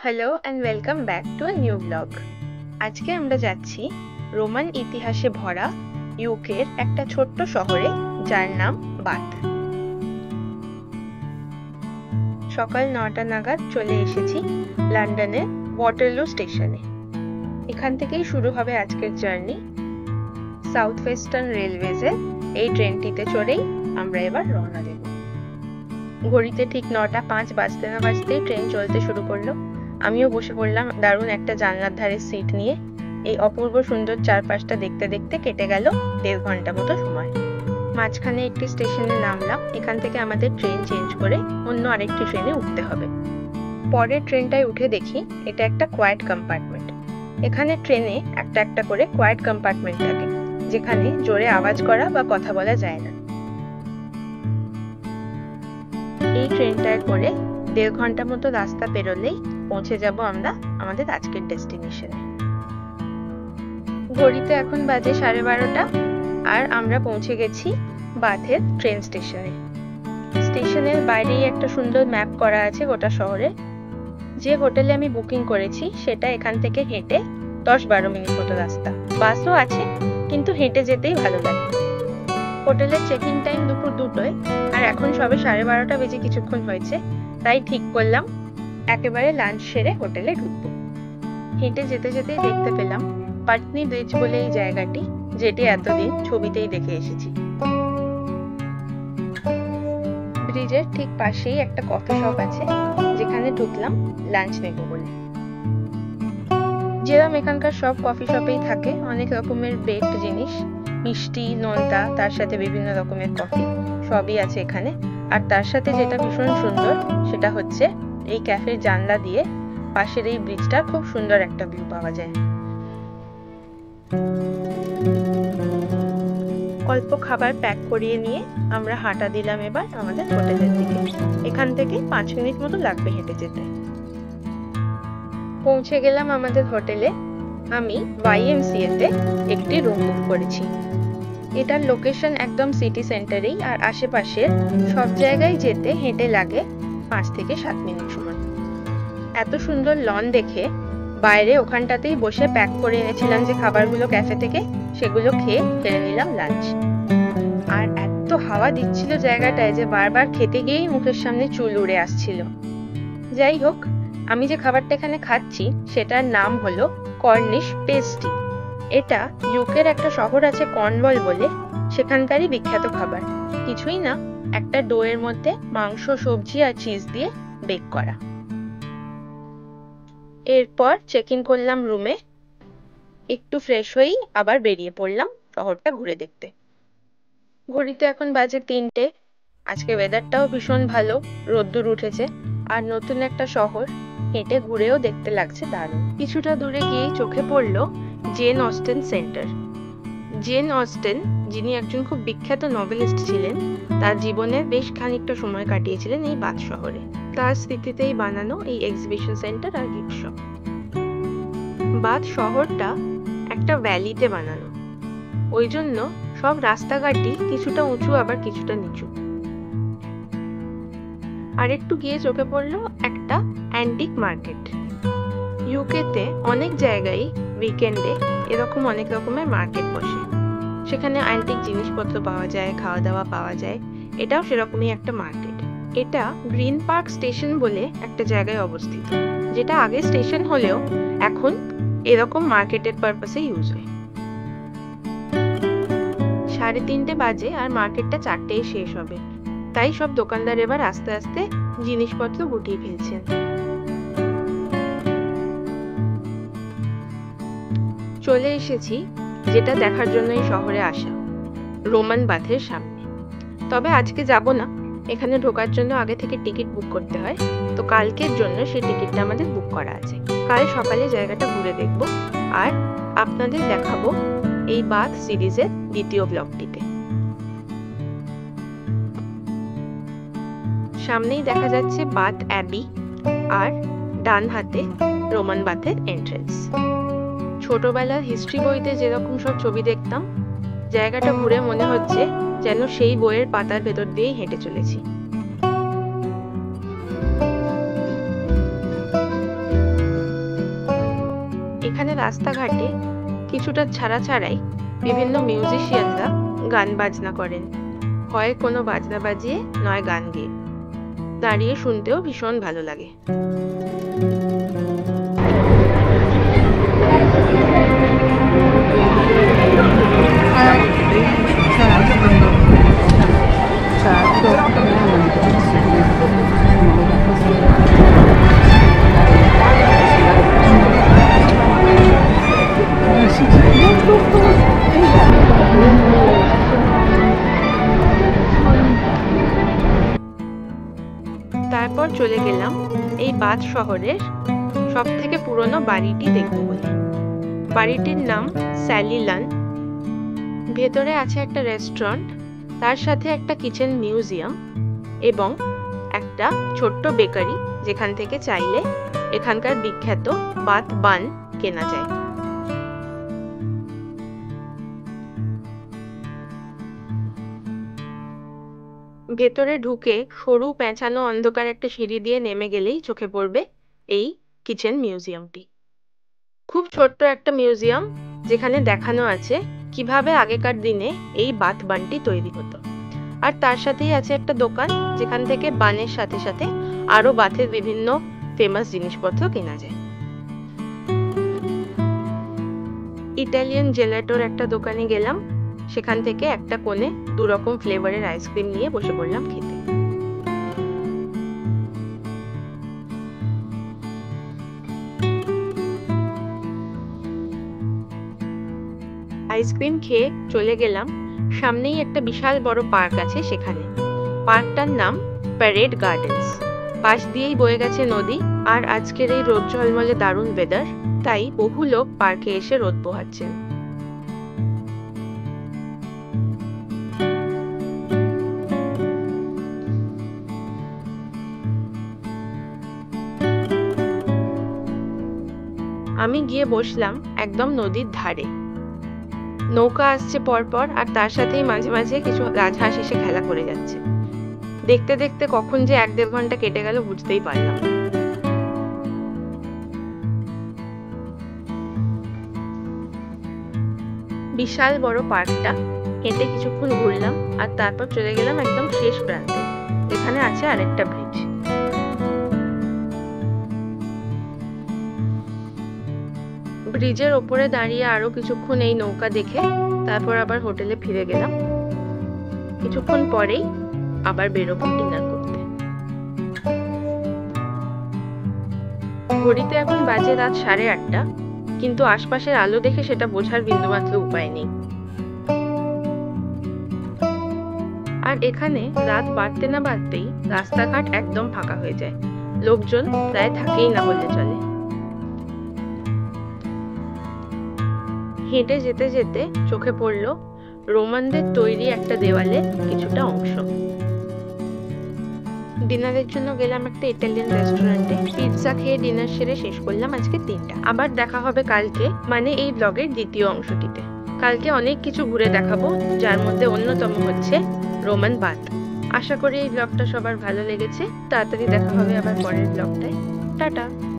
Hello and welcome back to a new blog. আজকে আমরা যাচ্ছি রোমান ইতিহাসে ভরা ইউকের একটা ছোট্ট শহরে, যার নাম বাথ। সকাল 9টা নাগাদ চলে এসেছি লন্ডনের ওয়াটারলু স্টেশনে। এখান থেকেই শুরু হবে আজকের জার্নি। সাউথ ওয়েস্টার্ন রেলওয়েজের এই ট্রেনটিতে চড়েই আমরা এবার রওনা দেব। ঘড়িতে ঠিক 9টা 5 বাজতে না বাজতেই ট্রেন চলতে শুরু করলো। আমিও বসে পড়লাম দারুণ একটা জানলার ধারে সিট নিয়ে। এই অপূর্ব সুন্দর চারপাশটা দেখতে দেখতে কেটে গেল 1.5 ঘন্টা মতো সময়। মাঝখানে একটি স্টেশনে নামলাম। এখান থেকে আমাদের ট্রেন চেঞ্জ করে অন্য আরেকটি ট্রেনে উঠতে হবে। পরের ট্রেনটায় উঠে দেখি এটা একটা কোয়াইট কম্পার্টমেন্ট। এখানে ট্রেনে একটা একটা করে কোয়াইট কম্পার্টমেন্ট থাকে, যেখানে জোরে আওয়াজ করা বা কথা বলা যায় না। এই ট্রেনটায় করে 1.5 ঘন্টা মতো রাস্তা পেরোলেই পৌঁছে যাব আমরা আমাদের আজকের ডেস্টিনেশনে। ঘড়িতে এখন বাজে 12:30 আর আমরা পৌঁছে গেছি বাথের ট্রেন স্টেশনে। স্টেশনের বাইরেই একটা সুন্দর ম্যাপ করা আছে গোটা শহরে। যে হোটেলে আমি বুকিং করেছি সেটা এখান থেকে হেঁটে 10-12 মিনিট মতো রাস্তা। বাসও আছে, কিন্তু হেঁটে যেতেই ভালো লাগে। হোটেলের চেকিং টাইম দুপুর 2টোয়, আর এখন সবে 12:30 বেজে কিছুক্ষণ হয়েছে। তাই ঠিক করলাম একেবারে লাঞ্চ সেরে হোটেলে ঢুকবো। হেঁটে যেতে যেতেই দেখতে পেলাম পাটনি ব্রিজ বলে এই জায়গাটি, যেটি এতদিন ছবিতেই দেখে এসেছি। ব্রিজের ঠিক পাশেই একটা কফি শপ আছে, যেখানে ঢুকলাম লাঞ্চ নেব বলে। যেরকম এখানকার সব কফি শপেই থাকে, অনেক রকমের বেকড জিনিস, মিষ্টি, নোনতা, তার সাথে বিভিন্ন রকমের কফি, সবই আছে এখানে। আর তার সাথে যেটা ভীষণ সুন্দর সেটা হচ্ছে এই ক্যাফের জানলা দিয়ে পাশের এই ব্রিজটার খুব সুন্দর একটা ভিউ পাওয়া যায়। অল্প খাবার প্যাক করিয়ে নিয়ে আমরা হাঁটা দিলাম এবার আমাদের হোটেলের দিকে। এখান থেকে 5 মিনিট মতো লাগবে হেঁটে যেতে। পৌঁছে গেলাম আমাদের হোটেলে। আমি YMCA তে একটি রুম বুক করেছি। এটার লোকেশন একদম সিটি সেন্টারেই, আর আশেপাশের সব জায়গায় যেতে হেঁটে লাগে 5 থেকে 7 মিনিট সময়। এত সুন্দর লন দেখে বাইরে ওখানটাতেই বসে প্যাক করে এনেছিলাম যে খাবারগুলো ক্যাফে থেকে, সেগুলো খেয়ে ফেলে নিলাম লাঞ্চ। আর এত হাওয়া দিচ্ছিল জায়গাটায় যে বারবার খেতে গিয়েই মুখের সামনে চুল উড়ে আসছিল। যাই হোক, আমি যে খাবারটা এখানে খাচ্ছি সেটার নাম হলো কর্নিশ পেস্ট্রি। এটা ইউকের একটা শহর আছে কর্নওয়াল বলে, সেখানকারই বিখ্যাত খাবার। কিছুই না, একটা ডোয়ের মধ্যে মাংস, সবজি আর চিজ দিয়ে বেক করা। এরপর চেক ইন করলাম রুমে। একটু ফ্রেশ হয়েই আবার বেরিয়ে পড়লাম শহরটা ঘুরে দেখতে। ঘড়িতে এখন বাজে 3টে। আজকে ওয়েদারটাও ভীষণ ভালো, রোদ্দুর উঠেছে, আর নতুন একটা শহর হেঁটে ঘুরেও দেখতে লাগছে দারুণ। কিছুটা দূরে গিয়েই চোখে পড়লো Jane Austen centre. Jane Austen, যিনি একজন খুব বিখ্যাত নভেলিস্ট ছিলেন, তার জীবনে বেশ খানিকটা সময় কাটিয়েছিলেন এই বাথ শহরে। তার স্মৃতিতেই বানানো এই এক্সিবিশন সেন্টার আর গিফট শপ। বাথ শহরটা একটা ভ্যালিতে বানানো, ওই জন্য সব রাস্তাঘাটই কিছুটা উঁচু আবার কিছুটা নিচু। আর একটু গিয়ে চোখে পড়লো একটা অ্যান্টিক মার্কেট। ইউকেতে অনেক জায়গায় উইকেন্ডে এরকম অনেক রকমের মার্কেট বসে, সেখানে অ্যান্টিক জিনিসপত্র পাওয়া যায়, খাওয়া দাওয়া পাওয়া যায়। এটাও সেরকমই একটা মার্কেট। এটা গ্রিন পার্ক স্টেশন বলে একটা জায়গায় অবস্থিত, যেটা আগে স্টেশন হলেও এখন এরকম মার্কেটের পারপাসে ইউজ হয়। 3:30 বাজে আর মার্কেটটা 4টেই শেষ হবে, তাই সব দোকানদার এবার আস্তে আস্তে জিনিসপত্র গুটিয়ে ফেলছেন। চলে এসেছি যেটা দেখার জন্য এই শহরে আসা, রোমান বাথের সামনে। তবে আজকে যাব না, এখানে ঢোকার জন্য আগে থেকে টিকিট বুক করতে হয়, তো কালকের জন্য সেই টিকিটটা আমাদের বুক করা আছে। কাল সকালে জায়গাটা ঘুরে দেখব আর আপনাদের দেখাবো এই বাথ সিরিজের দ্বিতীয় ব্লগটিতে। সামনেই দেখা যাচ্ছে বাথ অ্যাবি, আর ডান হাতে রোমান বাথের এন্ট্রেন্স। ছোটবেলার হিস্ট্রি বইতে যেরকম সব ছবি দেখতাম, জায়গাটা ঘুরে মনে হচ্ছে যেন সেই বইয়ের পাতার ভেতর দিয়েই হেঁটে চলেছি। রাস্তাঘাটে কিছুটা ছাড়া ছাড়াই বিভিন্ন মিউজিশিয়ানরা গান বাজনা করেন, হয় কোনো বাজনা বাজিয়ে নয় গান গেয়ে। দাঁড়িয়ে শুনতেও ভীষণ ভালো লাগে। তারপর চলে গেলাম এই বাথ শহরের সব থেকে পুরনো বাড়িটি দেখব বলে। বাড়িটির নাম স্যালি লান। ভেতরে আছে একটা রেস্টুরেন্ট, তার সাথে একটা কিচেন মিউজিয়াম এবং একটা ছোট্ট বেকারি, যেখান থেকে চাইলে এখানকার বিখ্যাত বাথ বান কেনা যায়। ভেতরে ঢুকে সরু পেঁচানো অন্ধকার একটা সিঁড়ি দিয়ে নেমে গেলেই চোখে পড়বে এই কিচেন মিউজিয়ামটি। খুব ছোট্ট একটা মিউজিয়াম, যেখানে দেখানো আছে কিভাবে আগেকার দিনে এই বাথ বানটি তৈরি হতো। আর তার সাথেই আছে একটা দোকান, যেখান থেকে বানের সাথে সাথে আরো বাথের বিভিন্ন ফেমাস জিনিসপত্র কেনা যায়। ইটালিয়ান জেলাটোর একটা দোকানে গেলাম, সেখান থেকে একটা কোণে 2 রকম ফ্লেভারের আইসক্রিম নিয়ে বসে পড়লাম খেতে। আইসক্রিম খেয়ে চলে গেলাম সামনেই একটা বিশাল বড় পার্ক আছে সেখানে। পার্কটার নাম প্যারেড গার্ডেন্স। পাশ দিয়েই বয়ে গেছে নদী, আর আজকের এই রোদ ঝলমলে দারুণ ওয়েদার, তাই বহু লোক পার্কে এসে রোদ পোহাচ্ছেন। আমি গিয়ে বসলাম একদম নদীর ধারে। নৌকা আসছে পরপর, আর তার সাথেই মাঝে মাঝে কিছু রাজহাঁস এসে খেলা করে যাচ্ছে। দেখতে দেখতে কখন যে 1-1.5 ঘন্টা কেটে গেল বুঝতেই পারলাম। বিশাল বড় পার্কটা হেঁটে কিছুক্ষণ ঘুরলাম, আর তারপর চলে গেলাম একদম শেষ প্রান্তে, যেখানে আছে আরেকটা ব্রিজ। ব্রিজের ওপরে দাঁড়িয়ে আরো কিছুক্ষণ এই নৌকা দেখে তারপর আবার হোটেলে ফিরে গেলাম। কিছুক্ষণ পরেই আবার বেরোবো ডিনার করতে। ঘড়িতে এখন বাজে রাত 8:30, কিন্তু আশপাশের আলো দেখে সেটা বোঝার বিন্দুমাত্র উপায় নেই। আর এখানে রাত বাড়তে না বাড়তেই রাস্তাঘাট একদম ফাঁকা হয়ে যায়, লোকজন প্রায় থাকেই না বললে চলে। হেঁটে যেতে যেতে চোখে পড়লো রোমানদের তৈরি একটা দেওয়ালে কিছুটা অংশ। ডিনারের জন্য গেলাম একটা ইটালিয়ান রেস্টুরেন্টে। পিৎজা খেয়ে ডিনার সেরে শেষ করলাম আজকে 3টা। আবার দেখা হবে কালকে, মানে এই ব্লগের দ্বিতীয় অংশটিতে। কালকে অনেক কিছু ঘুরে দেখাবো, যার মধ্যে অন্যতম হচ্ছে রোমান বাথ। আশা করি এই ব্লগটা সবার ভালো লেগেছে। তাড়াতাড়ি দেখা হবে আবার পরের ব্লগটায়। টাটা।